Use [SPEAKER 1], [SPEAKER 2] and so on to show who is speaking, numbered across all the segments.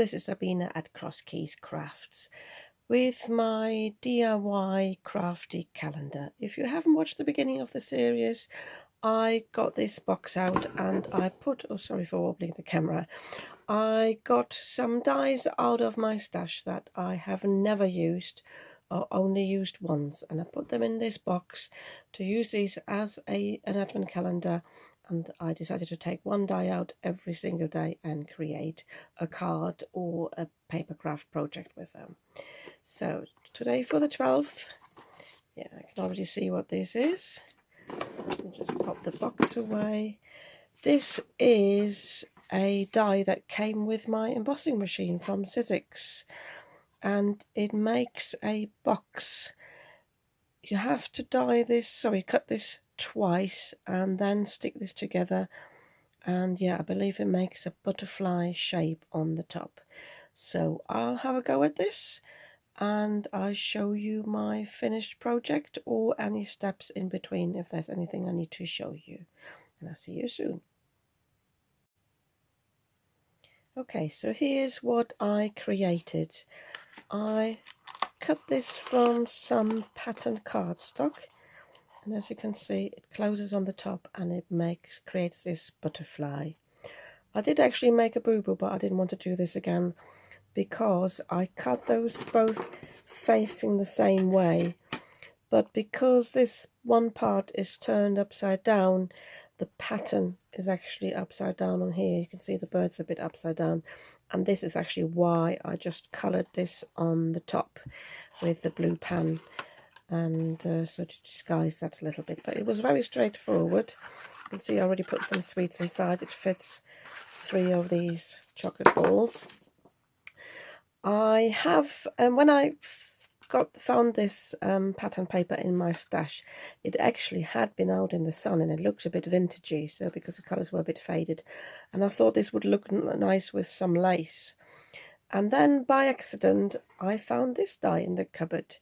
[SPEAKER 1] this is Sabina at Cross Keys Crafts with my DIY crafty calendar. If you haven't watched the beginning of the series, I got this box out and I put, oh sorry for wobbling the camera, I got some dies out of my stash that I have never used or only used once, and I put them in this box to use these as an advent calendar. And I decided to take one die out every single day and create a card or a paper craft project with them. So today for the 12th, yeah, I can already see what this is. Let me just pop the box away. This is a die that came with my embossing machine from Sizzix, and it makes a box. You have to cut this twice and then stick this together, and yeah, I believe it makes a butterfly shape on the top. So I'll have a go at this and I'll show you my finished project or any steps in between if there's anything I need to show you, and I'll see you soon. Okay, so here's what I created. I cut this from some pattern cardstock, and as you can see it closes on the top and it creates this butterfly. I did actually make a boo-boo, but I didn't want to do this again because I cut those both facing the same way, but because this one part is turned upside down, the pattern is actually upside down on here. You can see the bird's a bit upside down, and this is actually why I just coloured this on the top with the blue pan, and so to disguise that a little bit. But it was very straightforward. You can see I already put some sweets inside. It fits 3 of these chocolate balls. I have, when I found this pattern paper in my stash, it actually had been out in the sun and it looks a bit vintagey, so because the colours were a bit faded, and I thought this would look nice with some lace. And then by accident I found this die in the cupboard,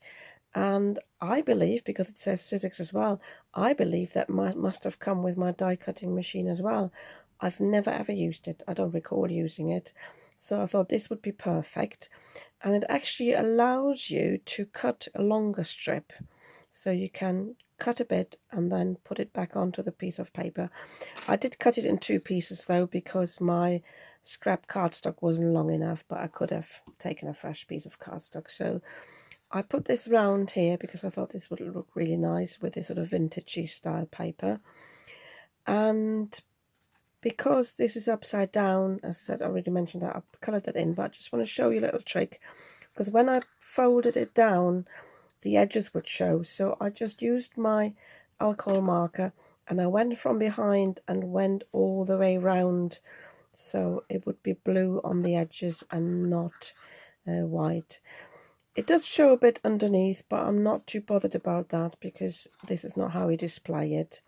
[SPEAKER 1] and I believe, because it says Sizzix as well, I believe that must have come with my die cutting machine as well. I've never ever used it, I don't recall using it, so I thought this would be perfect. And it actually allows you to cut a longer strip, so you can cut a bit and then put it back onto the piece of paper. I did cut it in 2 pieces though, because my scrap cardstock wasn't long enough, but I could have taken a fresh piece of cardstock. So I put this round here because I thought this would look really nice with this sort of vintagey style paper. And because this is upside down, as I said, I already mentioned that, I coloured that in, but I just want to show you a little trick, because when I folded it down, the edges would show. So I just used my alcohol marker and I went from behind and went all the way round, so it would be blue on the edges and not white. It does show a bit underneath, but I'm not too bothered about that because this is not how we display it.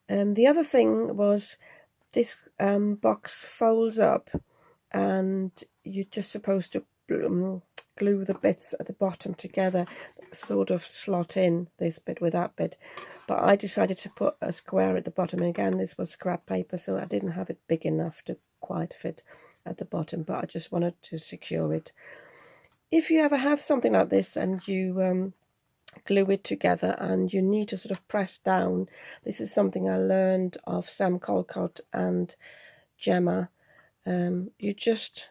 [SPEAKER 1] The other thing was, this box folds up and you're just supposed to glue the bits at the bottom together, sort of slot in this bit with that bit. But I decided to put a square at the bottom, and again this was scrap paper, so I didn't have it big enough to quite fit at the bottom, but I just wanted to secure it. If you ever have something like this and you glue it together and you need to sort of press down, this is something I learned of Sam Colcott and Gemma. You just,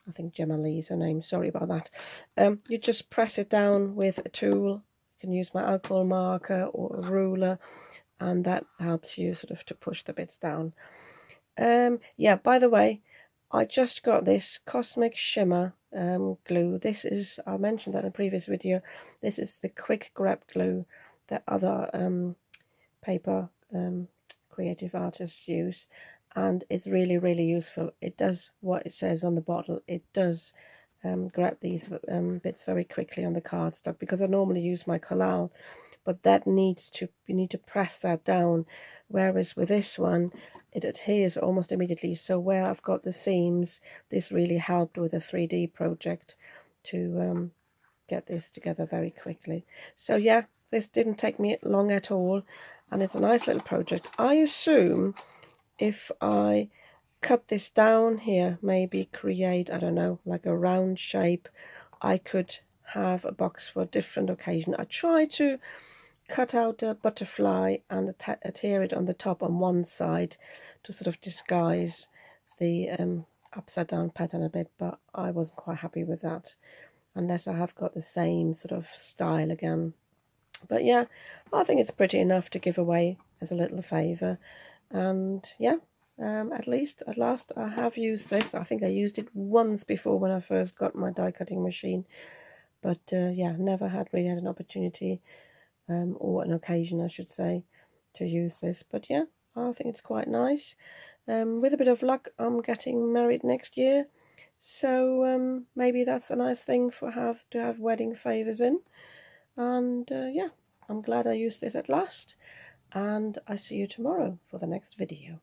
[SPEAKER 1] I think Gemma Lee is her name, sorry about that. You just press it down with a tool. You can use my alcohol marker or a ruler, and that helps you sort of to push the bits down. Yeah, by the way, I just got this Cosmic Shimmer glue. This is, I mentioned that in a previous video, this is the quick grab glue that other paper creative artists use, and it's really, really useful. It does what it says on the bottle. It does grab these bits very quickly on the cardstock, because I normally use my collal, but that needs to, you need to press that down, whereas with this one it adheres almost immediately. So where I've got the seams, this really helped with a 3D project to get this together very quickly. So yeah, this didn't take me long at all, and it's a nice little project. I assume if I cut this down here, maybe create, I don't know, like a round shape. I could have a box for a different occasion. I try to cut out a butterfly and adhere it on the top on one side to sort of disguise the upside down pattern a bit, but I wasn't quite happy with that, unless I have got the same sort of style again. But yeah, I think it's pretty enough to give away as a little favour. And yeah, at last I have used this. I think I used it once before when I first got my die cutting machine, but yeah, never had really had an opportunity or an occasion, I should say, to use this. But yeah, I think it's quite nice. With a bit of luck, I'm getting married next year, so maybe that's a nice thing to have wedding favours in. And yeah, I'm glad I used this at last, and I see you tomorrow for the next video.